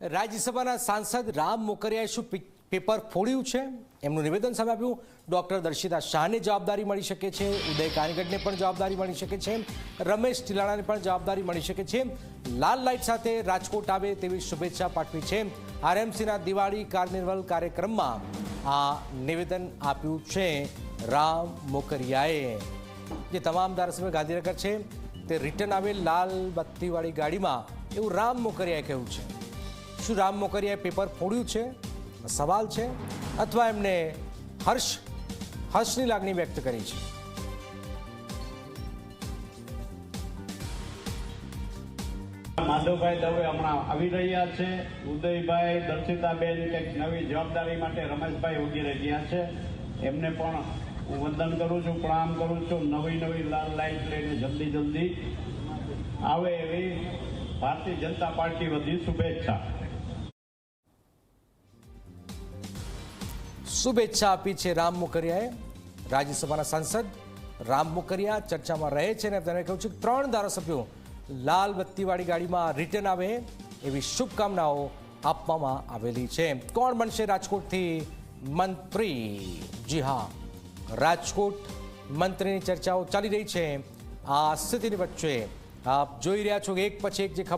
રાજ્યસભાના સાંસદ રામ મોકરિયાએ શું પેપર ફોડ્યું છે? એમનું નિવેદન સામે આવ્યું. ડોક્ટર દર્શિતા શાહને જવાબદારી મળી શકે છે, ઉદય કાનગડને પણ જવાબદારી મળી શકે છે, રમેશ ટીલાણાને પણ જવાબદારી મળી શકે છે. લાલ લાઇટ સાથે રાજકોટ આવે તેવી શુભેચ્છા પાઠવી છે. આરએમસીના દિવાળી કાર્નિવલ કાર્યક્રમમાં આ નિવેદન આપ્યું છે રામ મોકરિયાએ. જે તમામ ધારાસભ્ય ગાંધીનગર છે તે રિટર્ન આવે લાલ બત્તીવાળી ગાડીમાં, એવું રામ મોકરિયાએ કહ્યું છે. શું રામ મોકરિયાએ પેપર ફોડ્યું છે? સવાલ છે. અથવા એમને હર્ષની લાગણી વ્યક્ત કરી છે. માધવભાઈ દવે હમણાં આવી રહ્યા છે. ઉદયભાઈ, દર્શિતાબેન કંઈક નવી જવાબદારી માટે રમેશભાઈ વગેરે ગયા છે. એમને પણ હું વંદન કરું છું, પ્રણામ કરું છું. નવી લાલ લાઈટ લઈને જલ્દી આવે એવી ભારતીય જનતા પાર્ટી વતી શુભેચ્છા. શુભેચ્છા આપી છે રામ મોકરિયાએ. રાજ્યસભાના સાંસદ રામ મોકરિયા ચર્ચામાં રહે છે અને તેમણે કહ્યું છે કે 3 ધારાસભ્યો લાલ બત્તીવાળી ગાડીમાં રિટર્ન આવે એવી શુભકામનાઓ આપવામાં આવેલી છે. કોણ બનશે રાજકોટથી મંત્રી? જી હા, રાજકોટ મંત્રીની ચર્ચાઓ ચાલી રહી છે. આ સ્થિતિની વચ્ચે આપ જોઈ રહ્યા છો કે એક પછી એક જે ખબર